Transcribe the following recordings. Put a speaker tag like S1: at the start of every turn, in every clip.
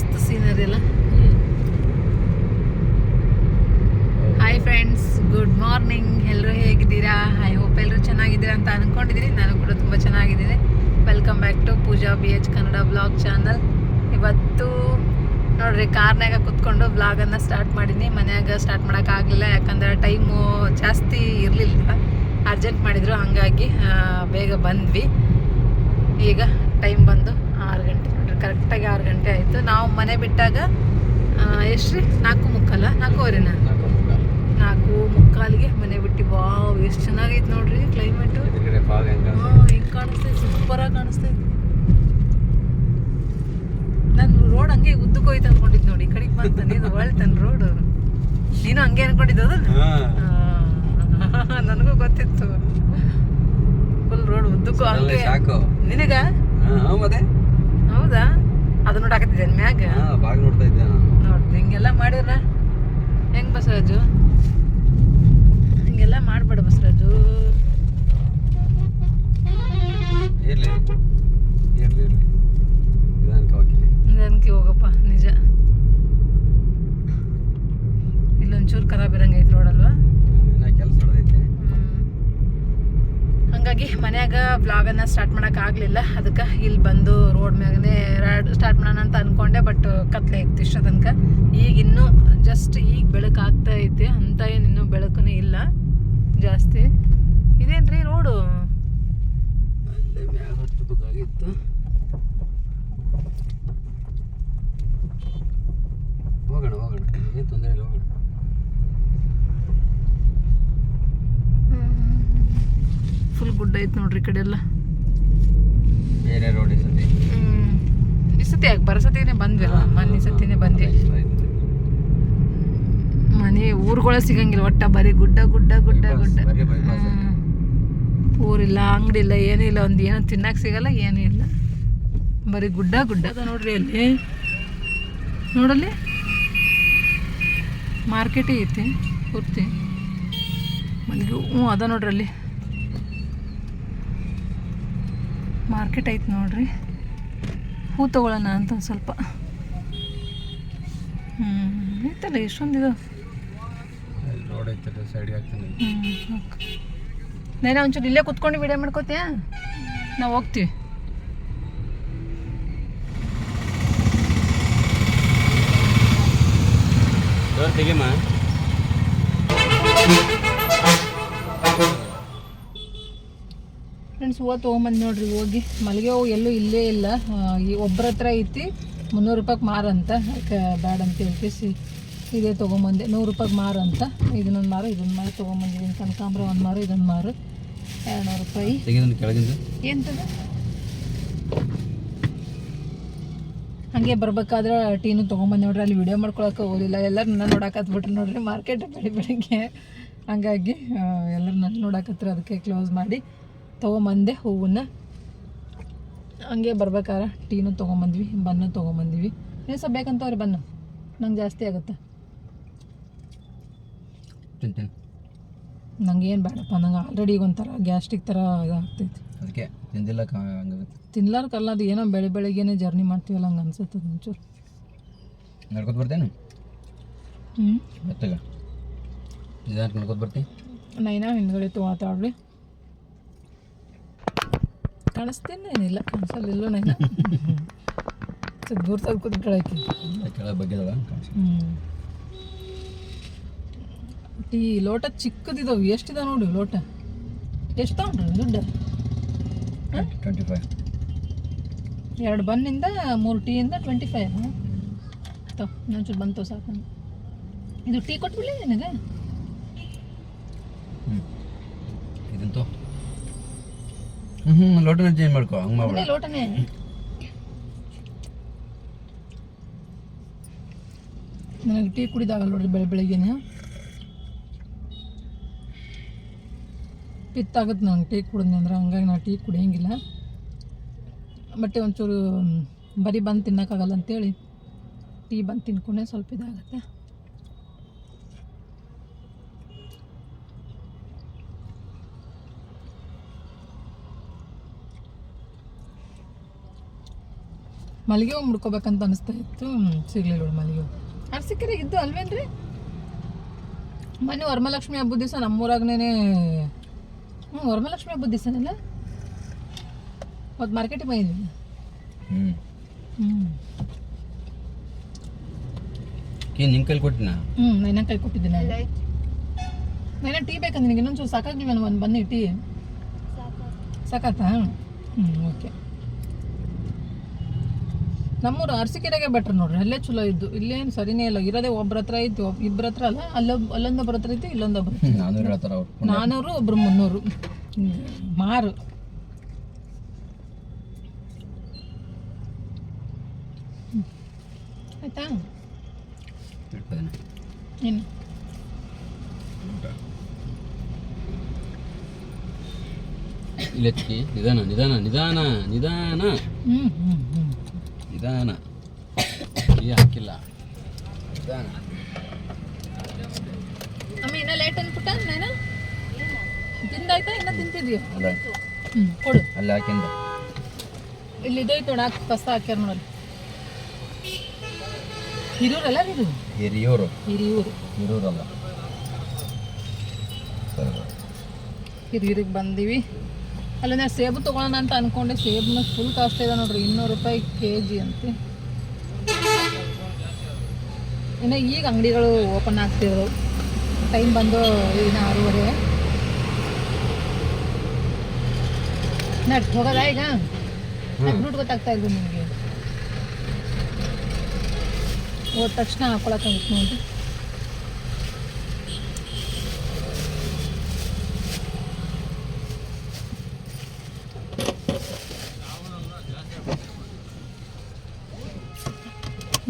S1: ಮಸ್ತ್ ಸೀನರಿ ಅಲ್ಲ. Hi friends, good morning. ಎಲ್ಲರೂ ಹೇಗಿದ್ದೀರಾ? ಐ ಹೋಪ್ ಎಲ್ಲರೂ ಚೆನ್ನಾಗಿದ್ದೀರಾ ಅಂತ ಅಂದ್ಕೊಂಡಿದ್ದೀನಿ. ನಾನು ಕೂಡ ತುಂಬ ಚೆನ್ನಾಗಿದ್ದೀನಿ. Welcome back to Pooja BH Kannada blog channel. ಇವತ್ತು ನೋಡ್ರಿ ಕಾರ್ನಾಗ ಕುತ್ಕೊಂಡು ಬ್ಲಾಗನ್ನು ಸ್ಟಾರ್ಟ್ ಮಾಡೀನಿ. ಮನ್ಯಾಗ ಸ್ಟಾರ್ಟ್ ಮಾಡೋಕ್ಕಾಗಲಿಲ್ಲ, ಯಾಕಂದ್ರೆ ಟೈಮು ಜಾಸ್ತಿ ಇರಲಿಲ್ಲ, ಅರ್ಜೆಂಟ್ ಮಾಡಿದರು. ಹಾಗಾಗಿ ಬೇಗ ಬಂದ್ವಿ. ಈಗ ಟೈಮ್ ಬಂದು 6 ಗಂಟೆ ನೋಡ್ರಿ, ಕರೆಕ್ಟಾಗಿ 6 ಗಂಟೆ ಆಯಿತು. ನಾವು ಮನೆ ಬಿಟ್ಟಾಗ ಎಷ್ಟು ರೀ, 4:45, 4:15, 4:45ಗೆ ಮನೆ ಬಿಟ್ಟು. ವಾವ್, ಎಷ್ಟು ಚೆನ್ನಾಗೈತೆ ನೋಡ್ರಿ ಕ್ಲೈಮೇಟು. ಹೆಂಗೆ ಕಾಣಿಸ್ತೈತೆ, ಸೂಪರಾಗಿ ಕಾಣಿಸ್ತೈತೆ. ನಾನು ರೋಡ್ ಹಂಗೆ ಉದ್ದಕ್ಕೆ ಹೋಯ್ತು ಅಂದ್ಕೊಂಡಿದ್ದು ನೋಡಿ, ಈ ಕಡೆಗೆ ಬಂತ ನೀನು ಹೊಳ್ತಾನೆ ರೋಡು. ನೀನು ಹಂಗೆ ಅನ್ಕೊಂಡಿದ್ದು ನನಗೂ ಗೊತ್ತಿತ್ತು. ಫುಲ್ ರೋಡ್ ಉದ್ದಕ್ಕೂ ಹಂಗೆ ನಿನಗ. ಹೌದಾ? ಅದು ನೋಡಾಕತ್ತಿದ್ದೇನೆ ಮ್ಯಾಗ. ನೋಡ್ರಿ ಹಿಂಗೆಲ್ಲ ಮಾಡಿರ ಹೆಂಗ್ ಬಸವರಾಜು? ಹಿಂಗೆಲ್ಲ ಮಾಡ್ಬೇಡ ಬಸವರಾಜು. ನಿಧಾನಕ್ಕೆ ಹೋಗಪ್ಪ. ನಿಜ, ಇಲ್ಲೊಂಚೂರು ಖರಾಬ್ ಇರಂಗೈತಿ ರೋಡ್ ಅಲ್ವಾ? ಹಂಗಾಗಿ ಮನ್ಯಾಗ ವ್ಲಾಗನ್ನು ಸ್ಟಾರ್ಟ್ ಮಾಡೋಕ್ಕಾಗಲಿಲ್ಲ. ಅದಕ್ಕೆ ಇಲ್ಲಿ ಬಂದು ರೋಡ್ ಮ್ಯಾಗನೇ ಸ್ಟಾರ್ಟ್ ಮಾಡೋಣ ಅಂತ ಅಂದ್ಕೊಂಡೆ. ಬಟ್ ಕತ್ಲೆ ಇತ್ತು ಇಷ್ಟ ತನಕ. ಈಗ ಇನ್ನೂ ಜಸ್ಟ್ ಈಗ ಬೆಳಕು ಆಗ್ತಾ ಐತೆ ಅಂತ, ಏನು ಇನ್ನೂ ಬೆಳಕು ಇಲ್ಲ ಜಾಸ್ತಿ. ಇದೇನ್ರಿ ರೋಡು ಹತ್ತಬೇಕಾಗಿತ್ತು. ಹೋಗೋಣ ಹೋಗೋಣ, ಏನು ತೊಂದರೆ ಇಲ್ಲ, ಹೋಗೋಣ. ಫುಲ್ ಗುಡ್ಡ ಐತೆ ನೋಡ್ರಿ ಈ ಕಡೆ ಎಲ್ಲ.
S2: ಬೇರೆ ರೋಡ್
S1: ಈ ಸತಿ ಯಾಕೆ ಬರಸತಿನೇ ಬಂದ್ವಲ್ಲ, ಮೊನ್ನೆ ಸತಿನೇ ಬಂದ್ವಿ. ಮನೆ ಊರುಗಳ ಸಿಗಂಗಿಲ್ಲ, ಒಟ್ಟ ಬರೀ ಗುಡ್ಡ ಗುಡ್ಡ ಗುಡ್ಡ ಗುಡ್ಡ. ಊರಿಲ್ಲ, ಅಂಗಡಿ ಇಲ್ಲ, ಏನೂ ಇಲ್ಲ, ಒಂದು ಏನೋ ತಿನ್ನಕ್ಕೆ ಸಿಗಲ್ಲ, ಏನೂ ಇಲ್ಲ, ಬರೀ ಗುಡ್ಡ ಗುಡ್ಡ. ಅದ ನೋಡ್ರಿ ಅಲ್ಲಿ, ನೋಡಲ್ಲಿ ಮಾರ್ಕೆಟೇ ಐತಿ ಪೂರ್ತಿ ಮಲ್ಲಿಗೆ. ಅದ ನೋಡ್ರಿ ಅಲ್ಲಿ ಮಾರ್ಕೆಟ್ ಐತೆ ನೋಡ್ರಿ. ಹೂ ತೊಗೊಳ್ಳೋಣ ಅಂತ ಒಂದು ಸ್ವಲ್ಪ. ಐತಲ್ಲ ಎಷ್ಟೊಂದಿದೆ. ನಾನು ಒಂಚೂರು ಇಲ್ಲೇ ಕುತ್ಕೊಂಡು ವಿಡಿಯೋ ಮಾಡ್ಕೋತೀಯ? ನಾವು ಹೋಗ್ತೀವಿ. ಫ್ರೆಂಡ್ಸ್, ಹೂವು ತೊಗೊಂಬಂದು ನೋಡ್ರಿ. ಹೋಗಿ ಮಲ್ಲಿಗೆ ಹೂವು ಎಲ್ಲೂ ಇಲ್ಲೇ ಇಲ್ಲ. ಈ ಒಬ್ಬರ ಹತ್ರ ಐತಿ, 300 ರೂಪಾಯಿಗೆ ಮಾರಂತ. ಬ್ಯಾಡ ಅಂತ ಹೇಳ್ತೀಸಿ ಇದೇ ತೊಗೊಂಬಂದೆ. 100 ರೂಪಾಯಿಗೆ ಮಾರಂತ. ಇದನ್ನೊಂದು ಮಾರು, ಇದೊಂದು ಮಾರು ತೊಗೊಂಬಂದಿದ್ದೀನಿ. ಕನಕಾಂಬ್ರ ಒಂದು ಮಾರು, ಇದೊಂದು ಮಾರು, 200 ರೂಪಾಯಿ. ಎಂತದ ಹಂಗೆ ಬರ್ಬೇಕಾದ್ರೆ ಟೀನು ತೊಗೊಂಬಂದು ನೋಡ್ರಿ. ಅಲ್ಲಿ ವಿಡಿಯೋ ಮಾಡ್ಕೊಳಕ್ಕೆ ಹೋಗಲಿಲ್ಲ, ಎಲ್ಲರೂ ನನ್ನ ನೋಡಾಕತ್ಬಿಟ್ರು ನೋಡ್ರಿ. ಮಾರ್ಕೆಟ್ ಬೆಳಿಗ್ಗೆ ಹಂಗಾಗಿ ಎಲ್ಲರೂ ನನ್ನ ನೋಡಾಕತ್ರ. ಅದಕ್ಕೆ ಕ್ಲೋಸ್ ಮಾಡಿ ತೊಗೊಂಬಂದೆ ಹೂವನ್ನ. ಹಂಗೆ ಬರ್ಬೇಕಾದ್ರೆ ಟೀನು ತೊಗೊಂಬಂದ್ವಿ, ಬನ್ನು ತೊಗೊಂಬಂದ್ವಿ. ನೀವು ಸ್ವಲ್ಪ ಬೇಕಂತವ್ರಿ ಬನ್ನು, ನಂಗೆ ಜಾಸ್ತಿ ಆಗುತ್ತೆ. ನಂಗೆ ಏನು ಬೇಡಪ್ಪ, ನಂಗೆ ಆಲ್ರೆಡಿ ಈಗ ಒಂಥರ ಗ್ಯಾಸ್ಟ್ರಿಕ್ ಥರ ಇದಾಗ್ತೈತಿ. ಅದಕ್ಕೆ ತಿನ್ಲಾರ್ಕಲ್ಲ, ಅದು ಏನೋ ಬೆಳಿಗ್ಗೆನೇ ಜರ್ನಿ ಮಾಡ್ತೀವಲ್ಲ, ಹಂಗೆ ಅನ್ಸುತ್ತೆ ಒಂಚೂರು.
S2: ನಡ್ಕೊತ ಬರ್ತೇನೆ. ನಡ್ಕೊತ ಬರ್ತೀನಿ.
S1: ನೈನಾ ಹಿಂದ್ಗಡೆ ಮಾತಾಡ್ರಿ. ಕಾಣಿಸ್ತೇನೆ ಏನಿಲ್ಲ, ಕಾಣಿಸಲ್ಲ ನೈನಾ. ಸ್ವಲ್ಪ ದೂರ ತಗ್ದು ಕೆಳಕ್ಕೆ
S2: ಬಗ್ಗೆ.
S1: ಟೀ ಲೋಟ ಚಿಕ್ಕದಿದ್ದಾವೆ. ಎಷ್ಟಿದಾವೆ ನೋಡಿ ಲೋಟ. ಎಷ್ಟು ತಗೊಂಡ್ರಿ ದುಡ್ಡು?
S2: 25.
S1: 2 ಬನ್ನಿಂದ 3 ಟೀಯಿಂದ 25. ಇನ್ನೊಂಚೂರು ಬಂತು ಸಾಕು. ಇದು ಟೀ ಕೊಟ್ಬಿಡ್ಲಿ ನಿನಗೆ?
S2: ಇದಂತೂ ಲೋಟನ ಚೇಂಜ್ ಮಾಡ್ಕೊ, ಹಂಗೆ ಮಾಡ್ಬೇಡ.
S1: ಲೋಟನೇ ನನಗೆ ಟೀ ಕುಡಿದಾಗಲ್ಲ ನೋಡ್ರಿ ಬೆಳಿಗ್ಗೆನೆ. ಪಿತ್ತಾಗುತ್ತೆ ನಂಗೆ ಟೀ ಕುಡಿದ್ನಿ ಅಂದ್ರೆ, ಹಂಗಾಗಿ ನಾನು ಟೀ ಕುಡಿಯೋಂಗಿಲ್ಲ. ಬಟ್ ಒಂಚೂರು ಬರೀ ಬಂದು ತಿನ್ನೋಕ್ಕಾಗಲ್ಲ ಅಂತೇಳಿ ಟೀ ಬಂದು ತಿನ್ಕೊಂಡೆ ಸ್ವಲ್ಪ ಇದಾಗುತ್ತೆ. ಮಲ್ಲಿಗೆ ಹೂ ಮುಡ್ಕೋಬೇಕಂತ ಅನಿಸ್ತಾ ಇತ್ತು, ಸಿಗ್ಲಿಲ್ಲ ಮಲ್ಲಿಗೆ ಹೂ. ಅರ್ಸಿಕೆರೆ ಇದ್ದು ಅಲ್ವೇನ್ರಿ? ಮೊನ್ನೆ ವರಮಹಾಲಕ್ಷ್ಮಿ ಹಬ್ಬದ ದಿವಸ ನಮ್ಮೂರಾಗನೇ ವರಮಹಾಲಕ್ಷ್ಮಿ ಹಬ್ಬದ ದಿವಸನೆಲ್ಲ ಮತ್ತು ಮಾರ್ಕೆಟಿಗೆ ಬಂದಿದ್ವಿ.
S2: ನಿನ್ನ ಕೈಲಿ ಕೊಟ್ಟಿನ?
S1: ನನ್ನ ಕೈ ಕೊಟ್ಟಿದ್ದೀನಿ. ನಾನು ಟೀ ಬೇಕಂದ್ರೆ ನಿನಗೆ ಇನ್ನೊಂಚೂರು ಸಾಕಾಗಿಲ್ಲ, ಒಂದು ಬನ್ನಿ ಟೀ ಸಾಕಾತಾ? ಓಕೆ. ನಮ್ಮೂರು ಅರಸೀಕೆರೆಗೆ ಬೆಟ್ರ್ ನೋಡ್ರಿ, ಅಲ್ಲೇ ಚಲೋ ಇದ್ದು. ಇಲ್ಲೇನು ಸರಿನೇ ಇಲ್ಲ, ಇರೋದೇ ಒಬ್ರ ಹತ್ರ ಐತಿ, ಇಬ್ಬರ ಹತ್ರ ಅಲ್ಲ, ಅಲ್ಲೊಂದೊಬ್ಬರ ಹತ್ರ ಐತಿ, ಇಲ್ಲೊಂದೊಬ್ಬರ 400 ಒಬ್ರು 300 ಮಾರು. ಆಯ್ತಾ? ಏನು
S2: ಇಲ್ಲಕ್ಕೆ ನಿಧಾನ ನಿಧಾನ ನಿಧಾನ ನಿಧಾನ ನಿಧಾನ, ಹಾಕಿಲ್ಲ ನಿಧಾನ.
S1: ಅಮ್ಮ ಇನ್ನ ಲೇಟ್ ಅನ್ಬಿಟ್ಟ ನಾನು ತಿಂದಾಯ್ತಾ? ಇನ್ನ ತಿಂತಿದ್ಯಾ?
S2: ಅಲ್ಲ
S1: ಕೊಡು.
S2: ಅಲ್ಲಿ ಹಾಕಿಂದ
S1: ಇಲ್ಲಿ ಇದೈತೆ ನೋಡ, ಕಸ ಹಾಕ್ಯಾರ ನೋಡಲ್ಲಿ. ಹಿರಿಯೂರಲ್ಲ ಇದು?
S2: ಹಿರಿಯೂರು.
S1: ಹಿರಿಯೂರಲ್ಲ, ಹಿರಿಯೂರಿಗೆ ಬಂದೀವಿ. ಅಲ್ಲಿಂದ ಸೇಬು ತೊಗೊಳ್ಳೋಣ ಅಂತ ಅಂದ್ಕೊಂಡೆ. ಸೇಬುನ ಫುಲ್ ಕಾಸ್ಟ್ ಇದೆ ನೋಡ್ರಿ, 200 ರೂಪಾಯಿ kg ಅಂತೆ. ಇನ್ನು ಈಗ ಅಂಗಡಿಗಳು ಓಪನ್ ಆಗ್ತಿರೋದು. ಟೈಮ್ ಬಂದು ಇನ್ನು 6:30. ನಟ್ ಹೋಗೋದಾ ಈಗ? ರೂಟ್ ಗೊತ್ತಾಗ್ತಾ ಇಲ್ವ ನಿಮಗೆ? ಹೋದ ತಕ್ಷಣ ಹಾಕೊಳಕ್ಕಾಗುತ್ತೆ ನೋಡಿ.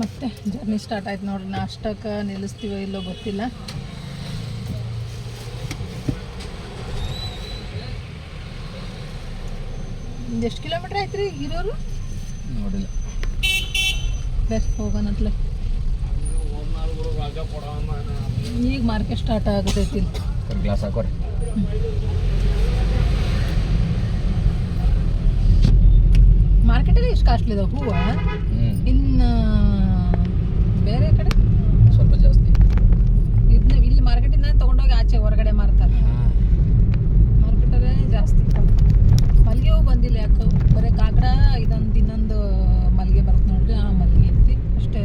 S1: ಮತ್ತೆ ಜರ್ನಿ ಸ್ಟಾರ್ಟ್ ಆಯ್ತು ನೋಡ್ರಿ. ನಾಷ್ಟಕ್ಕೆ ನಿಲ್ಲಿಸ್ತೀವೋ ಇಲ್ಲೋ ಗೊತ್ತಿಲ್ಲ. ಎಷ್ಟು ಕಿಲೋಮೀಟ್ರ್ ಆಯ್ತು ರೀ ಹಿರಿಯೂರು?
S2: ನೋಡಿಲ್ಲ.
S1: ಬೆಸ್ಟ್ ಹೋಗೋಣತ್ಲೆ. ಈಗ ಮಾರ್ಕೆಟ್ ಸ್ಟಾರ್ಟ್ ಆಗತೈತಿ.
S2: ಗ್ಲಾಸ್ ಹಾಕೋರಿ.
S1: ಮಾರ್ಕೆಟಲ್ಲಿ ಎಷ್ಟು ಕಾಸ್ಟ್ಲಿ ಇದಾವೆ ಹೂವು. ಇನ್ನು ಬೇರೆ ಕಡೆ
S2: ಸ್ವಲ್ಪ ಜಾಸ್ತಿ.
S1: ಇದನ್ನ ಇಲ್ಲಿ ಮಾರ್ಕೆಟಿಂದ ತೊಗೊಂಡೋಗಿ ಆಚೆ ಹೊರಗಡೆ ಮಾರ್ತಾರೆ. ಮಾರ್ಕೆಟಲ್ಲೇ ಜಾಸ್ತಿ. ಮಲ್ಲಿಗೆ ಹೂವು ಬಂದಿಲ್ಲ ಯಾಕೆ? ಬರೀ ಕಾಕಡ ಇನ್ನೊಂದು ಮಲ್ಲಿಗೆ ಬರುತ್ತೆ ನೋಡ್ರಿ, ಆ ಮಲ್ಲಿಗೆ ಐತಿ ಅಷ್ಟೇ.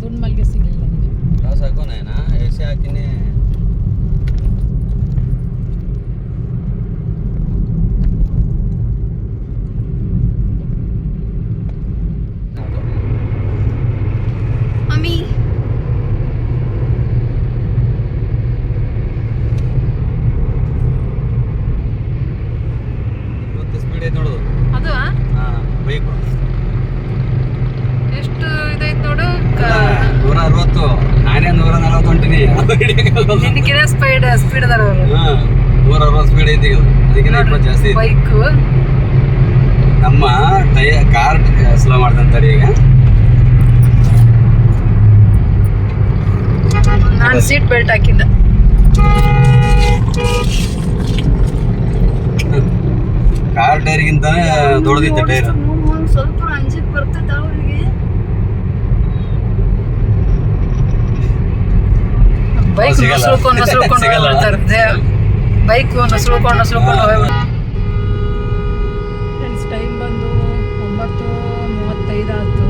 S1: ದುಂಡು ಮಲ್ಲಿಗೆ ಸಿಗಲಿಲ್ಲ ನನಗೆ.
S2: ಗ್ಲಾಸ್ ಹಾಕೋನೇನಾ? ಎಸಿ ಹಾಕಿನಿ. ನೋಡು
S1: ಅದು
S2: ಬೇಕು.
S1: ಎಷ್ಟು ಇದೈತೆ ನೋಡು.
S2: 160. ನಾನೇ 140 ಹೊಂಟಿನಿ.
S1: ನಿನಗಿನ ಸ್ಪೀಡ್ ಅದಾರ ಅವರು.
S2: 160 ಸ್ಪೀಡ್ ಐತಿ. ಅದಕ್ಕಿಂತ 20 ಜಾಸ್ತಿ ಐತಿ.
S1: ಬೈಕು
S2: ನಮ್ಮ ಕಾರ್ ಸ್ಲೋ ಮಾಡ್ತಂತಾರೆ ಈಗ.
S1: ನಾನು ಸೀಟ್ ಬೆಲ್ಟ್ ಹಾಕಿದ್ದ.
S2: ಕಾರ್ ಟೈರ್ಗಿಂತ ದೊಡ್ಡದಿತ್ತು ಟೈರ್.
S1: ಸ್ವಲ್ಪ ಅಂಜಿಕ್ ಬರ್ತದ ಅವ್ರಿಗೆ. ಬೈಕ್ ನಸ್ರುಕೊಂಡು ಹೋಗ್ಬಿಡ್ತಾರೆ. ಬೈಕ್ ನಸ್ರುಕೊಂಡು ಫ್ರೆಂಡ್ಸ್, ಟೈಮ್ ಬಂದು 9:35 ಆಯ್ತು.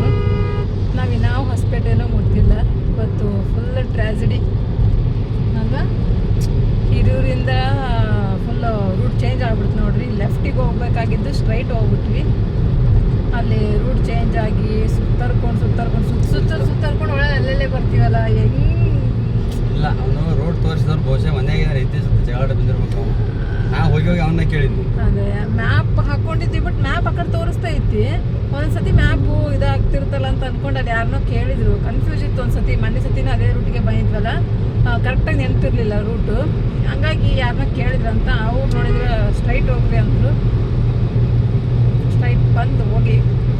S1: ನಾವು ಹೊಸಪೇಟೆನೂ ಮುಟ್ಟಿಲ್ಲ ಇವತ್ತು. ಫುಲ್ ಟ್ರ್ಯಾಜಿಡಿ ಅಲ್ವಾ? ಹಿರಿಯೂರಿಂದ ಫುಲ್ ರೂಟ್ ಚೇಂಜ್ ಆಗ್ಬಿಡ್ತು ನೋಡ್ರಿ. ಲೆಫ್ಟಿಗೆ ಹೋಗ್ಬೇಕಾಗಿದ್ದು ಸ್ಟ್ರೈಟ್ ಹೋಗ್ಬಿಟ್ವಿ. ಅಲ್ಲಿ ರೂಟ್ ಚೇಂಜ್ ಆಗಿ ಸುತ್ತರ್ಕೊಂಡು ಒಳ್ಳೆ ಅಲ್ಲೇ ಬರ್ತೀವಲ್ಲ.
S2: ಇಲ್ಲ, ಅವನು ರೋಡ್ ತೋರಿಸಿದವ್ರು ಬಹುಶಃ ಮನೆಯಾಗ ಐತಿ ಜಗಳ ಬಂದಿರ್ಬೇಕು. ನಾ ಹೋಗಿ ಅವನ್ನ ಕೇಳಿದ್ವಿ.
S1: ಅದೇ ಮ್ಯಾಪ್ ಹಾಕೊಂಡಿದ್ವಿ, ಬಟ್ ಮ್ಯಾಪ್ ಆ ಕಡೆ ತೋರಿಸ್ತಾ ಐತಿ. ಒಂದ್ಸತಿ ಮ್ಯಾಪು ಇದಾಗ್ತಿರ್ತಲ್ಲ ಅಂತ ಅನ್ಕೊಂಡು ಅಲ್ಲಿ ಯಾರನ್ನೋ ಕೇಳಿದ್ರು. ಕನ್ಫ್ಯೂಸ್ ಇತ್ತು ಒಂದ್ಸತಿ. ಮೊನ್ನೆ ಸತಿನೂ ಅದೇ ರೂಟಿಗೆ ಬಂದಿದ್ವಲ್ಲ, ಕರೆಕ್ಟಾಗಿ ನೆನಪಿರ್ಲಿಲ್ಲ ರೂಟು. ಹಂಗಾಗಿ ಯಾರನ್ನ ಕೇಳಿದ್ರಂತ. ಅವ್ರು ನೋಡಿದ್ರೆ ಸ್ಟ್ರೈಟ್ ಹೋಗ್ರಿ ಅಂದರು. ಸ್ಟ್ರೈಟ್ ಬಂದು ಹೋಗಿ,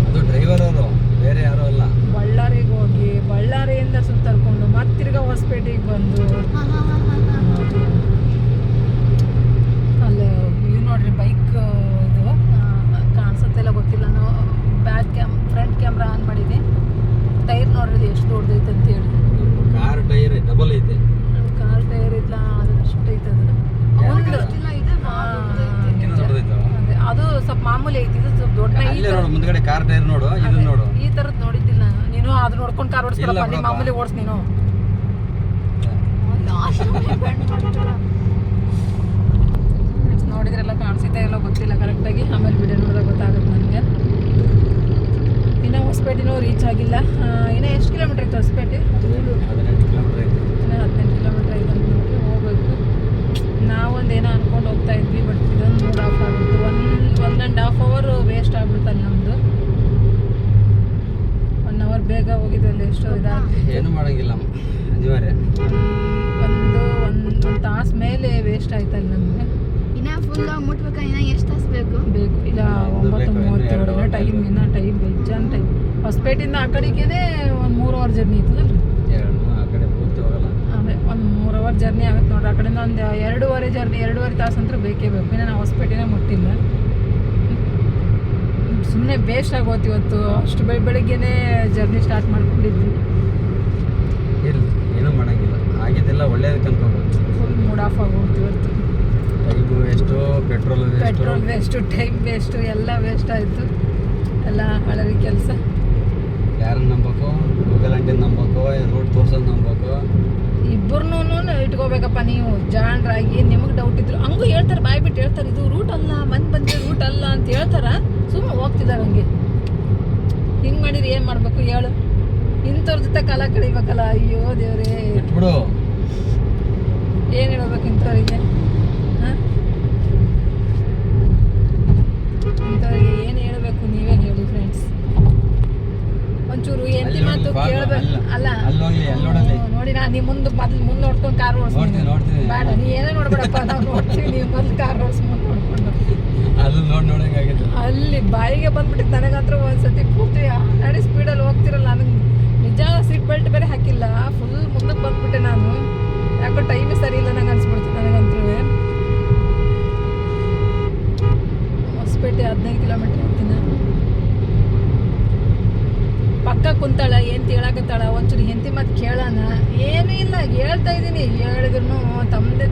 S2: ಅದು ಡ್ರೈವರ್ ಅವರು, ಬೇರೆ ಯಾರು ಅಲ್ಲ.
S1: ಬಳ್ಳಾರಿಗೆ ಹೋಗಿ ಬಳ್ಳಾರಿಯಿಂದ ಸುತ್ತರ್ಕೊಂಡು ಮತ್ತೆ ತಿರ್ಗಾ ಹೊಸಪೇಟೆಗೆ ಬಂದು ಅಲ್ಲೇ ಇವು ನೋಡ್ರಿ ಬೈಕ್ ಇದು ಕಾಣಿಸುತ್ತೆ ಮಾಮೂಲಿ ಐತಿ, ಇದು ಸ್ವಲ್ಪ ದೊಡ್ಡ
S2: ಅಲ್ಲೇ ನೋಡು ಮುಂದ್ಗಡೆ ಕಾರ್ ಟೈರ್ ನೋಡು, ಇದನ್ನ ನೋಡು.
S1: ಈ ತರದ್ ನೋಡಿದ್ದಿಲ್ಲ ನಾನು. ನೀನು ಅದು ನೋಡ್ಕೊಂಡು ಕಾರ್ ಓಡಿಸ್ಕೊಳಪ್ಪ, ನೀ ಮಾಮೂಲಿ ಓಡಿಸ್ ನೀನು. ನೋಡಿದ್ರೆಲ್ಲ ಕಾಣಿಸುತ್ತೆ ಇಲ್ಲೋ ಗೊತ್ತಿಲ್ಲ ಕರೆಕ್ಟಾಗಿ, ಆಮೇಲೆ ವಿಡಿಯೋ ನೋಡಿದಾಗ ಗೊತ್ತಾಗುತ್ತೆ ನನಗೆ. ಇನ್ನು ಹೊಸಪೇಟೆನೂ ರೀಚ್ ಆಗಿಲ್ಲ. ಇನ್ನು ಎಷ್ಟು ಕಿಲೋಮೀಟ್ರ್ ಇತ್ತು ಹೊಸಪೇಟೆ?
S2: 18 ಕಿಲೋಮೀಟರ್ ಐತೆ.
S1: ಇನ್ನು 18 ಕಿಲೋಮೀಟ್ರ್ ಐತೆ ಅಂತ ನೋಡ್ರಿ ಹೋಗ್ಬೇಕು. ನಾವೊಂದೇನೋ ಅನ್ಕೊಂಡು ಹೋಗ್ತಾ ಇದ್ವಿ, ಬಟ್ ಇದೊಂದು ಮೂಡ್ ಆಫ್ ಆಗುತ್ತೆ. 1.5 hour ವೇಸ್ಟ್ ಆಗ್ಬಿಡ್ತಲ್ಲ ನಮ್ಮದು. 1 hour ಬೇಗ ಹೋಗಿದ್ವಲ್ಲ, ಎಷ್ಟೋ ಇದಾಗ್ತದೆ.
S2: ಏನು ಮಾಡೋಂಗಿಲ್ಲ, ಅನಿವಾರ್ಯ.
S1: ಒಂದು ತಾಸು ಮೇಲೆ ವೇಸ್ಟ್ ಆಯ್ತಲ್ಲ ನಮಗೆ.
S3: ಇನ್ನ ಫುಲ್ ಮುಟ್ಬೇಕಾ? ಇನ್ನ ಎಷ್ಟು ತಾಸು ಬೇಕು?
S1: ಇಲ್ಲ 9:37 ಟೈಮ್. ಇನ್ನು ಟೈಮ್ ಬೇಜಾನ್ ಟೈಮ್. ಹೊಸಪೇಟೆಯಿಂದ ಆ ಕಡೆಗೇನೆ ಒಂದು 3 hour ಜರ್ನಿ ಇರ್ತದಲ್ಲ.
S2: ಆ ಕಡೆ ಪೂರ್ತಿ ಹೋಗಲ್ಲ.
S1: ಅದೇ ಒಂದು 3 hour ಜರ್ನಿ ಆಗುತ್ತೆ ನೋಡ್ರಿ. ಆ ಕಡೆಯಿಂದ ಒಂದು 2.5 ತಾಸು ಅಂತ ಬೇಕೇ ಬೇಕು. ಇನ್ನು ನಾವು ಹೊಸಪೇಟೆನೇ ಮುಟ್ಟಿಲ್ಲ. ಸುಮ್ಮನೆ ಬೇಸ್ಟ್ ಆಗೋತು ಇವತ್ತು. ಅಷ್ಟು ಬೆಳಗ್ಗೆನೇ ಜರ್ನಿ ಸ್ಟಾರ್ಟ್ ಮಾಡ್ಕೊಂಡಿದ್ವಿ.
S2: ಇರಲಿ, ಏನೂ ಮಾಡೋಂಗಿಲ್ಲ. ಆಗಿದ್ದೆಲ್ಲ ಒಳ್ಳೇದಕ್ಕೆ ಅನ್ಕೋಬೋದು.
S1: ಫುಲ್ ಮೂಡ್ ಆಫ್ ಆಗೋಗ್ತು ಇವತ್ತು.
S2: Time waste, petrol
S1: waste, time waste, ಎಲ್ಲ ವೇಸ್ಟ್ ಆಯಿತು. ಎಲ್ಲ ಹಳರಿ ಕೆಲಸ.
S2: ಯಾರನ್ನ ನಂಬಬೇಕು? ಗೂಗಲ್ ಆಂಟಿನ ನಂಬಬೇಕು, ರೂಟ್ ತೋರ್ಸೋದು ನಂಬಬೇಕು.
S1: ಇಬ್ಬರನ್ನೂ ಇಟ್ಕೋಬೇಕಪ್ಪ ನೀವು ಜಾಣರಾಗಿ. ನಿಮಗೆ ಡೌಟ್ ಇದ್ರು ಹಂಗೂ ಹೇಳ್ತಾರೆ, ಬಾಯ್ ಬಿಟ್ಟು ಹೇಳ್ತಾರೆ, ಇದು ರೂಟ್ ಅಲ್ಲ, ಬಂದಿರೋ ರೂಟ್ ಅಲ್ಲ ಅಂತ ಹೇಳ್ತಾರೆ. ಸುಮ್ಮನೆ ಹೋಗ್ತಿದ್ದಾರೆ ಹಂಗೆ. ಹಿಂಗೆ ಮಾಡಿದ್ರೆ ಏನು ಮಾಡಬೇಕು ಹೇಳು? ಇಂಥವ್ರ ಜೊತೆ ಕಾಲ ಕಳಿಬೇಕಲ್ಲ. ಅಯ್ಯೋ ದೇವ್ರೇ,
S2: ಇಟ್ಬಿಡು.
S1: ಏನು ಹೇಳ್ಬೇಕು ಇಂಥವ್ರಿಗೆ? ಹಾಂ, ಇಂಥವ್ರಿಗೆ ಏನು ಹೇಳಬೇಕು ನೀವೇ ಹೇಳಿ ಫ್ರೆಂಡ್ಸ್. ಒಂಚೂರು ಎಂತಿ ಮಾತು ಕೇಳಬೇಕು. ಅಲ್ಲ ನೋಡಿ, ನಾನು ನಿಮ್ಮ ಮುಂದೆ ನೋಡ್ಕೊಂಡು ಕಾರ್ ಓಡಿಸ್ತೀನಿ. ಬೇಡ, ನೀ ಏನೇ ನೋಡ್ಬೇಡಪ್ಪ, ನಾವು ನೋಡ್ತೀವಿ. ನೀವು ಮೊದಲು ಕಾರ್ ಓಡಿಸ್ಕೊಂಡು ನೋಡ್ಕೊಂಡು ಅಲ್ಲಿ ಬಾಯಿಗೆ ಬಂದ್ಬಿಟ್ಟಿತ್ತು ನನಗಂತ್ರ. ಒಂದ್ಸತಿ ಪೂರ್ತಿ ನಡಿ ಸ್ಪೀಡಲ್ಲಿ ಹೋಗ್ತಿರಲ್ಲ, ನನಗೆ ನಿಜ ಸೀಟ್ ಬೆಲ್ಟ್ ಬೇರೆ ಹಾಕಿಲ್ಲ. ಫುಲ್ ಮುಂದಕ್ಕೆ ಬಂದ್ಬಿಟ್ಟೆ ನಾನು. ಯಾಕೋ ಟೈಮೇ ಸರಿ ಇಲ್ಲ ನಂಗೆ ಅನ್ಸ್ಬಿಡ್ತು ನನಗಂತೂ. ಹೊಸಪೇಟೆ 15 ಕಿಲೋಮೀಟ್ರ್ ಹೋಗ್ತೀನಿ. ಪಕ್ಕ ಕುಂತಾಳ, ಏನು ಹೇಳಕತ್ತಾಳ, ಒಂಚೂರು ಹೆಂಡತಿ ಮಾತು ಕೇಳೋಣ. ಏನೂ ಇಲ್ಲ, ಹೇಳ್ತಾ ಇದ್ದೀನಿ. ಹೇಳಿದ್ರು ತಮ್ಮದೇ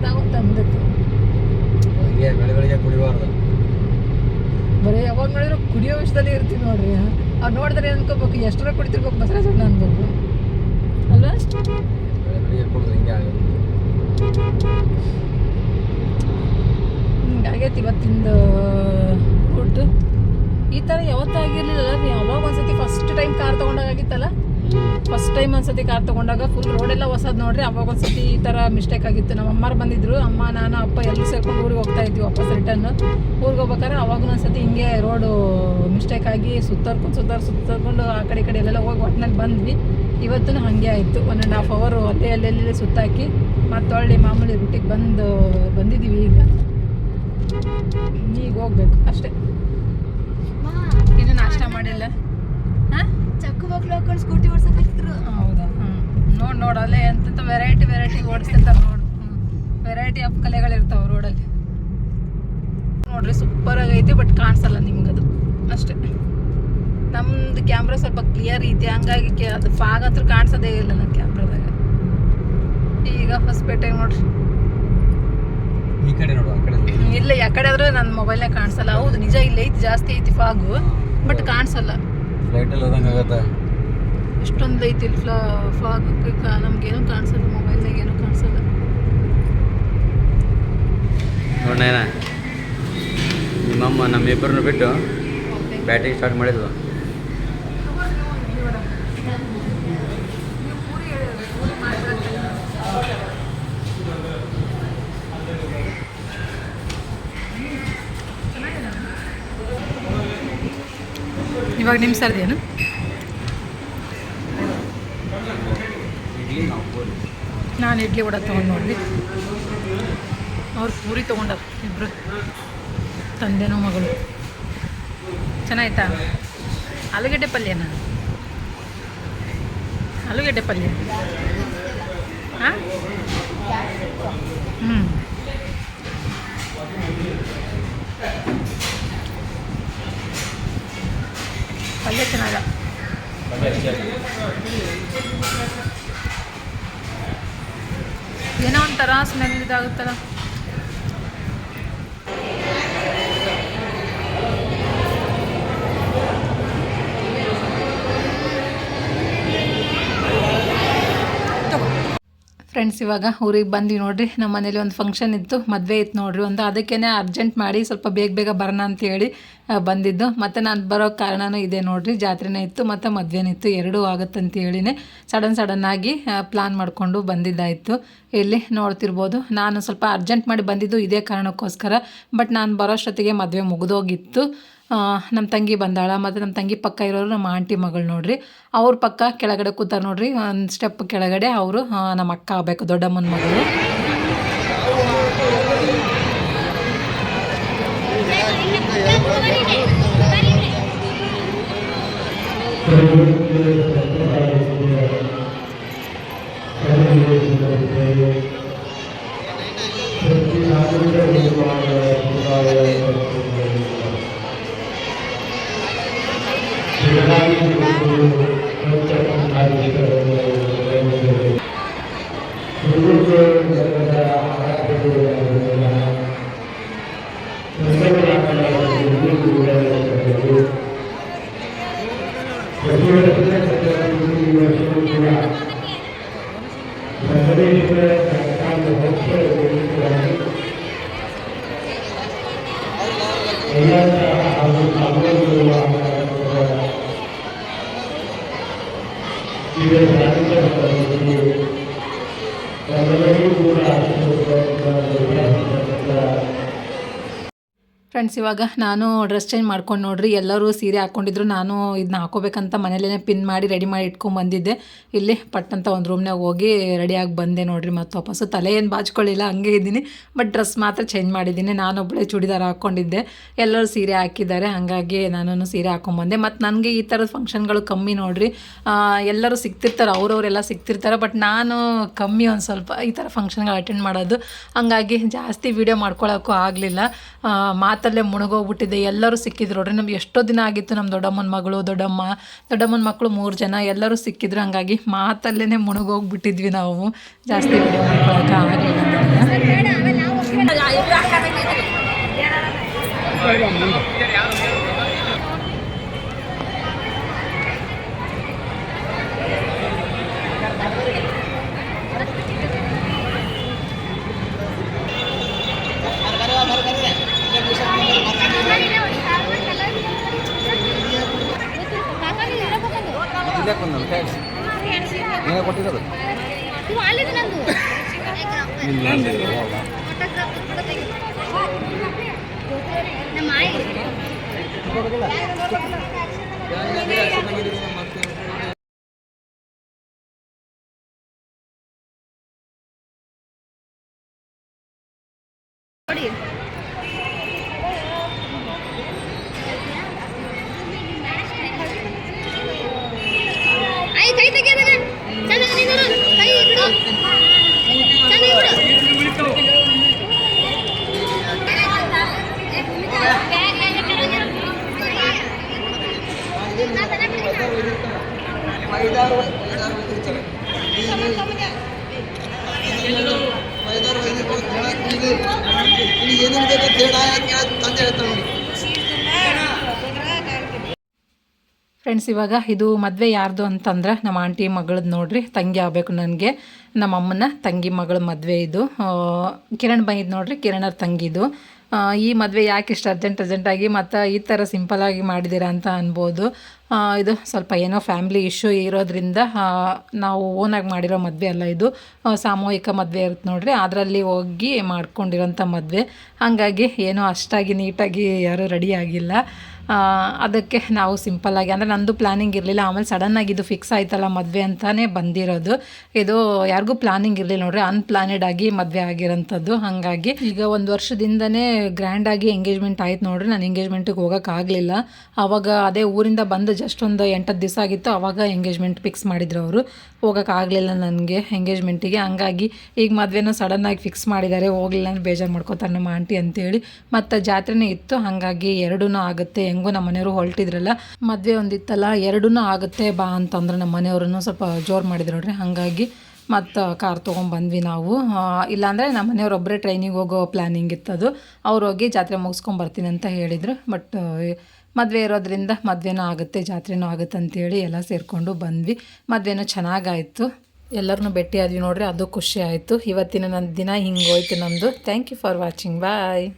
S2: ಬೆಳಗಳಿಗೆ ಕುಡಿಬಾರ್ದು.
S1: ಬರೀ ಯಾವಾಗ ನೋಡಿದ್ರು ಕುಡಿಯೋ ವಿಷಯದಲ್ಲಿ ಇರ್ತೀವಿ ನೋಡ್ರಿ. ಅವ್ರು ನೋಡಿದ್ರೆ ಅನ್ಕೋಬೇಕು, ಎಷ್ಟರ ಕುಡಿತಿರ್ಬೇಕು ಬಸವರಾಜಣ್ಣ ಅನ್ಬೇಕು ಅಲ್ವಾ?
S2: ಬೆಳಗ್ಗೆ ಕುಡಿದ್ರೆ ಹಿಂಗೆ ಆಗುತ್ತೆ.
S1: ಹಿಂಗಾಗೈತಿ ಇವತ್ತಿಂದು ರೂಟ್. ಈ ಥರ ಯಾವತ್ತಾಗಿರ್ಲಿಲ್ಲ ರೀ. ಅವಾಗ ಒಂದ್ಸತಿ ಫಸ್ಟ್ ಟೈಮ್ ಕಾರ್ ತೊಗೊಂಡಾಗಿತ್ತಲ್ಲ, ಫಸ್ಟ್ ಟೈಮ್ ಒಂದ್ಸತಿ ಕಾರ್ ತೊಗೊಂಡಾಗ ಫುಲ್ ರೋಡೆಲ್ಲ ಹೊಸದು ನೋಡ್ರಿ. ಅವಾಗ ಒಂದ್ಸತಿ ಈ ಥರ ಮಿಸ್ಟೇಕ್ ಆಗಿತ್ತು. ನಮ್ಮ ಅಮ್ಮರು ಬಂದಿದ್ರು, ಅಮ್ಮ ನಾನು ಅಪ್ಪ ಎಲ್ಲರೂ ಸೇರ್ಕೊಂಡು ಊರಿಗೆ ಹೋಗ್ತಾ ಇದ್ವಿ ವಾಪಸ್ ರಿಟರ್ನ್. ಊರಿಗೆ ಹೋಗ್ಬೇಕಾದ್ರೆ ಅವಾಗ ಒಂದ್ಸತಿ ಹಿಂಗೆ ರೋಡು ಮಿಸ್ಟೇಕ್ ಆಗಿ ಸುತ್ತರ್ಕೊಂಡು ಆ ಕಡೆ ಎಲ್ಲೆಲ್ಲ ಹೋಗಿ ಒಟ್ಟಿನಲ್ಲಿ ಬಂದ್ವಿ. ಇವತ್ತು ಹಾಗೆ ಆಯಿತು. 1.5 hour ಅಲ್ಲೇ ಸುತ್ತಾಕಿ ಮತ್ತು ಒಳ್ಳೆ ಮಾಮೂಲಿ ರೂಟಿಗೆ ಬಂದಿದ್ದೀವಿ. ಈಗ ಹೋಗ್ಬೇಕು ಅಷ್ಟೇ. ಇನ್ನು ನಾಷ್ಟ ಮಾಡಿಲ್ಲ. ಹಾಂ,
S3: ಚಕ್ಕು ಬಾಕ್ಲು ಹಾಕೊಂಡು ಸ್ಕೂಟಿ ಓಡ್ಸಕ್ಕಿದ್ರು.
S1: ಹೌದಾ? ನೋಡು ಅಲ್ಲೇ ಎಂತ ವೆರೈಟಿ ಓಡಿಸ್ತಿರ್ತಾರೆ ನೋಡು. ವೆರೈಟಿ ಆಫ್ ಕಲೆಗಳಿರ್ತಾವೆ ರೋಡಲ್ಲಿ ನೋಡ್ರಿ. ಸೂಪರಾಗಿ ಐತಿ, ಬಟ್ ಕಾಣಿಸಲ್ಲ ನಿಮ್ಗದು ಅಷ್ಟೇ. ನಮ್ದು ಕ್ಯಾಮ್ರಾ ಸ್ವಲ್ಪ ಕ್ಲಿಯರ್ ಐತಿ, ಹಂಗಾಗಿ ಅದು ಫಾಗ್ ಹತ್ರ ಕಾಣಿಸೋದೇ ಇಲ್ಲ ನನ್ನ ಕ್ಯಾಮ್ರಾದಾಗ. ಈಗ ಹೊಸಪೇಟೆಗೆ ನೋಡ್ರಿ.
S2: ಈ ಕಡೆ ನೋಡು, ಆ ಕಡೆ
S1: ಇಲ್ಲ, ಯಾಕಡೆ ಆದ್ರೂ ನನ್ನ ಮೊಬೈಲ್ನಾಗ ಕಾಣಿಸಲ್ಲ. ಹೌದು ನಿಜ, ಇಲ್ಲಿ ಐತಿ, ಜಾಸ್ತಿ ಐತಿ ಫಾಗು, ಬಟ್ ಕಾಣಿಸಲ್ಲ.
S2: ಫ್ಲೈಟಲ್ಲಿ ಹೋದಂಗೆ ಆಗುತ್ತೆ.
S1: ಎಷ್ಟೊಂದು ಐತಿ ಇಲ್ಲಿ ಫಾಗ್. ನಮ್ಗೇನು ಕಾಣಿಸಲ್ಲ, ಮೊಬೈಲ್ನಾಗ ಏನೂ ಕಾಣಿಸಲ್ಲ.
S2: ನೋಡೋಣ, ನಿಮ್ಮಮ್ಮ ನಮ್ಮಿಬ್ಬರನ್ನು ಬಿಟ್ಟು ಬ್ಯಾಟಿಂಗ್ ಸ್ಟಾರ್ಟ್ ಮಾಡಿದ್ವು.
S1: ಇವಾಗ ನಿಮ್ಮ ಸರ್ದೇನು? ನಾನು ಇಡ್ಲಿ ವಡೆ ತೊಗೊಂಡು ನೋಡ್ರಿ. ಅವ್ರು ಪೂರಿ ತೊಗೊಂಡಾರ ಇಬ್ಬರು, ತಂದೆನೋ ಮಗಳು. ಚೆನ್ನಾಯ್ತಾ? ಆಲೂಗಡ್ಡೆ ಪಲ್ಯನಾ? ಆಲೂಗಡ್ಡೆ ಪಲ್ಯ. ಹಾಂ, ಪಲ್ಯ ಚೆನ್ನಾಗ. ಏನೋ ಒಂಥರ ಸ್ಮೆಲ್ ಇದಾಗುತ್ತಲ್ಲ. ಫ್ರೆಂಡ್ಸ್ ಇವಾಗ ಊರಿಗೆ ಬಂದ್ವಿ ನೋಡ್ರಿ. ನಮ್ಮ ಮನೇಲಿ ಒಂದು ಫಂಕ್ಷನ್ ಇತ್ತು, ಮದುವೆ ಇತ್ತು ನೋಡ್ರಿ ಒಂದು. ಅದಕ್ಕೇ ಅರ್ಜೆಂಟ್ ಮಾಡಿ ಸ್ವಲ್ಪ ಬೇಗ ಬರೋಣ ಅಂತೇಳಿ ಬಂದಿದ್ದು. ಮತ್ತು ನಾನು ಬರೋ ಕಾರಣನೂ ಇದೆ ನೋಡ್ರಿ, ಜಾತ್ರೆನೇ ಇತ್ತು ಮತ್ತು ಮದುವೆನೂ ಇತ್ತು, ಎರಡೂ ಆಗುತ್ತಂತೇಳಿನೇ ಸಡನ್ನಾಗಿ ಪ್ಲ್ಯಾನ್ ಮಾಡಿಕೊಂಡು ಬಂದಿದ್ದಾಯಿತು. ಇಲ್ಲಿ ನೋಡ್ತಿರ್ಬೋದು, ನಾನು ಸ್ವಲ್ಪ ಅರ್ಜೆಂಟ್ ಮಾಡಿ ಬಂದಿದ್ದು ಇದೇ ಕಾರಣಕ್ಕೋಸ್ಕರ. ಬಟ್ ನಾನು ಬರೋಷ್ಟೊತ್ತಿಗೆ ಮದುವೆ ಮುಗಿದೋಗಿತ್ತು. ನಮ್ಮ ತಂಗಿ ಬಂದಾಳ, ಮತ್ತು ನಮ್ಮ ತಂಗಿ ಪಕ್ಕ ಇರೋರು ನಮ್ಮ ಆಂಟಿ ಮಗಳು ನೋಡ್ರಿ. ಅವ್ರ ಪಕ್ಕ ಕೆಳಗಡೆ ಕೂತಾರೆ ನೋಡ್ರಿ, ಒಂದು ಸ್ಟೆಪ್ ಕೆಳಗಡೆ ಅವರು ನಮ್ಮ ಅಕ್ಕ ಆಗಬೇಕು, ದೊಡ್ಡಮ್ಮನ ಮಗಳು. ಫ್ರೆಂಡ್ಸ್ ಇವಾಗ ನಾನು ಡ್ರೆಸ್ ಚೇಂಜ್ ಮಾಡ್ಕೊಂಡು ನೋಡ್ರಿ, ಎಲ್ಲರೂ ಸೀರೆ ಹಾಕ್ಕೊಂಡಿದ್ರು. ನಾನು ಇದನ್ನ ಹಾಕೋಬೇಕಂತ ಮನೇಲೇ ಪಿನ್ ಮಾಡಿ ರೆಡಿ ಮಾಡಿ ಇಟ್ಕೊಂಡ್ಬಂದಿದ್ದೆ. ಇಲ್ಲಿ ಪಟ್ಟಂತ ಒಂದು ರೂಮ್ನಾಗ ಹೋಗಿ ರೆಡಿಯಾಗಿ ಬಂದೆ ನೋಡ್ರಿ. ಮತ್ತು ವಾಪಸ್ಸು ತಲೆ ಏನು ಬಾಚ್ಕೊಳ್ಳಿಲ್ಲ, ಹಂಗೆ ಇದ್ದೀನಿ. ಬಟ್ ಡ್ರೆಸ್ ಮಾತ್ರ ಚೇಂಜ್ ಮಾಡಿದ್ದೀನಿ. ನಾನೊಬ್ಬಳೇ ಚೂಡಿದಾರ ಹಾಕ್ಕೊಂಡಿದ್ದೆ, ಎಲ್ಲರೂ ಸೀರೆ ಹಾಕಿದ್ದಾರೆ, ಹಾಗಾಗಿ ನಾನು ಸೀರೆ ಹಾಕ್ಕೊಂಬಂದೆ. ಮತ್ತು ನನಗೆ ಈ ಥರದ ಫಂಕ್ಷನ್ಗಳು ಕಮ್ಮಿ ನೋಡ್ರಿ. ಎಲ್ಲರೂ ಸಿಗ್ತಿರ್ತಾರೆ, ಅವರವರೆಲ್ಲ ಸಿಗ್ತಿರ್ತಾರೆ. ಬಟ್ ನಾನು ಕಮ್ಮಿ ಒಂದು ಸ್ವಲ್ಪ ಈ ಥರ ಫಂಕ್ಷನ್ಗಳು ಅಟೆಂಡ್ ಮಾಡೋದು, ಹಂಗಾಗಿ ಜಾಸ್ತಿ ವೀಡಿಯೋ ಮಾಡ್ಕೊಳ್ಳೋಕ್ಕೂ ಆಗಲಿಲ್ಲ. ಮಾತಲ್ಲೇ ಮುಳುಗೋಗ್ಬಿಟ್ಟಿದ್ದೆ. ಎಲ್ಲರೂ ಸಿಕ್ಕಿದ್ರು ನೋಡ್ರಿ. ನಮ್ಗೆ ಎಷ್ಟೋ ದಿನ ಆಗಿತ್ತು, ನಮ್ಮ ದೊಡ್ಡಮ್ಮನ ಮಗಳು, ದೊಡ್ಡಮ್ಮನ ಮಕ್ಕಳು 3 ಜನ ಎಲ್ಲರೂ ಸಿಕ್ಕಿದ್ರು. ಹಂಗಾಗಿ ಮಾತಲ್ಲೇ ಮುಳುಗೋಗ್ಬಿಟ್ಟಿದ್ವಿ ನಾವು, ಜಾಸ್ತಿ ವೀಡಿಯೋ ಮಾಡ್ಕೊಳಕ್ಕೆ ಆಗಲಿಲ್ಲ.
S2: ಕೊಟ್ಟಿರೋದು
S1: ಫ್ರೆಂಡ್ಸ್ ಇವಾಗ ಇದು ಮದುವೆ ಯಾರ್ದು ಅಂತಂದ್ರೆ ನಮ್ಮ ಆಂಟಿ ಮಗಳದ್ದು ನೋಡ್ರಿ, ತಂಗಿ ಆಗಬೇಕು ನನಗೆ. ನಮ್ಮ ಅಮ್ಮನ ತಂಗಿ ಮಗಳ ಮದುವೆ ಇದು. ಕಿರಣ್ ಬಂದಿದ್ದು ನೋಡ್ರಿ, ಕಿರಣರ ತಂಗಿದು. ಈ ಮದುವೆ ಯಾಕೆ ಇಷ್ಟು ಅರ್ಜೆಂಟಾಗಿ ಮತ್ತು ಈ ಥರ ಸಿಂಪಲಾಗಿ ಮಾಡಿದ್ದೀರಾ ಅಂತ ಅನ್ಬೋದು. ಇದು ಸ್ವಲ್ಪ ಏನೋ ಫ್ಯಾಮ್ಲಿ ಇಶ್ಯೂ ಇರೋದ್ರಿಂದ ನಾವು ಓನಾಗಿ ಮಾಡಿರೋ ಮದುವೆ ಅಲ್ಲ ಇದು, ಸಾಮೂಹಿಕ ಮದುವೆ ಇರುತ್ತೆ ನೋಡ್ರಿ, ಅದರಲ್ಲಿ ಹೋಗಿ ಮಾಡ್ಕೊಂಡಿರೋಂಥ ಮದುವೆ. ಹಾಗಾಗಿ ಏನೋ ಅಷ್ಟಾಗಿ ನೀಟಾಗಿ ಯಾರೂ ರೆಡಿ ಆಗಿಲ್ಲ. ಅದಕ್ಕೆ ನಾವು ಸಿಂಪಲ್ಲಾಗಿ, ಅಂದರೆ ನಂದು ಪ್ಲ್ಯಾನಿಂಗ್ ಇರಲಿಲ್ಲ. ಆಮೇಲೆ ಸಡನ್ನಾಗಿ ಇದು ಫಿಕ್ಸ್ ಆಯ್ತಲ್ಲ ಮದುವೆ ಅಂತಲೇ ಬಂದಿರೋದು. ಇದು ಯಾರಿಗೂ ಪ್ಲ್ಯಾನಿಂಗ್ ಇರಲಿಲ್ಲ ನೋಡ್ರಿ, ಅನ್ಪ್ಲಾನೆಡ್ ಆಗಿ ಮದುವೆ ಆಗಿರೋಂಥದ್ದು. ಹಾಗಾಗಿ ಈಗ 1 ವರ್ಷದಿಂದನೇ ಗ್ರ್ಯಾಂಡಾಗಿ ಎಂಗೇಜ್ಮೆಂಟ್ ಆಯ್ತು ನೋಡ್ರಿ. ನಾನು ಎಂಗೇಜ್ಮೆಂಟಿಗೆ ಹೋಗೋಕ್ಕಾಗಲಿಲ್ಲ. ಆವಾಗ ಅದೇ ಊರಿಂದ ಬಂದು ಜಸ್ಟ್ ಒಂದು 8 ದಿವಸ ಆಗಿತ್ತು, ಆವಾಗ ಎಂಗೇಜ್ಮೆಂಟ್ ಫಿಕ್ಸ್ ಮಾಡಿದ್ರು ಅವರು. ಹೋಗೋಕ್ಕಾಗಲಿಲ್ಲ ನನಗೆ ಎಂಗೇಜ್ಮೆಂಟಿಗೆ. ಹಂಗಾಗಿ ಈಗ ಮದುವೆನೂ ಸಡನ್ನಾಗಿ ಫಿಕ್ಸ್ ಮಾಡಿದ್ದಾರೆ, ಹೋಗಲಿಲ್ಲ ಅಂದರೆ ಬೇಜಾರು ಮಾಡ್ಕೋತಾರೆ ನಮ್ಮ ಆಂಟಿ ಅಂತೇಳಿ. ಮತ್ತು ಜಾತ್ರೆನೇ ಇತ್ತು, ಹಾಗಾಗಿ ಎರಡೂ ಆಗುತ್ತೆ. ಹೆಂಗೂ ನಮ್ಮ ಮನೆಯವರು ಹೊರಟಿದ್ರಲ್ಲ, ಮದುವೆ ಒಂದಿತ್ತಲ್ಲ, ಎರಡೂ ಆಗುತ್ತೆ ಬಾ ಅಂತಂದ್ರೆ ನಮ್ಮ ಮನೆಯವ್ರನ್ನು ಸ್ವಲ್ಪ ಜೋರು ಮಾಡಿದ್ರು ನೋಡ್ರಿ. ಹಾಗಾಗಿ ಮತ್ತು ಕಾರ್ ತೊಗೊಂಡ್ಬಂದ್ವಿ ನಾವು. ಇಲ್ಲಾಂದರೆ ನಮ್ಮ ಮನೆಯವ್ರೊಬ್ಬರೇ ಟ್ರೈನಿಗೆ ಹೋಗೋ ಪ್ಲ್ಯಾನಿಂಗ್ ಇತ್ತದು. ಅವ್ರು ಹೋಗಿ ಜಾತ್ರೆ ಮುಗಿಸ್ಕೊಂಬರ್ತೀನಿ ಅಂತ ಹೇಳಿದರು. ಬಟ್ ಮದುವೆ ಇರೋದ್ರಿಂದ ಮದುವೆನೂ ಆಗುತ್ತೆ ಜಾತ್ರೆನೂ ಆಗುತ್ತೆ ಅಂತೇಳಿ ಎಲ್ಲ ಸೇರಿಕೊಂಡು ಬಂದ್ವಿ. ಮದುವೆನೂ ಚೆನ್ನಾಗಾಯಿತು. ಎಲ್ಲರನ್ನೂ ಭೇಟಿ ಆದ್ವಿ ನೋಡ್ರಿ, ಅದು ಖುಷಿ ಆಯಿತು. ಇವತ್ತಿನ ನನ್ನ ದಿನ ಹಿಂಗೆ ಹೋಯ್ತು ನಮ್ಮದು. Thank you for watching. Bye.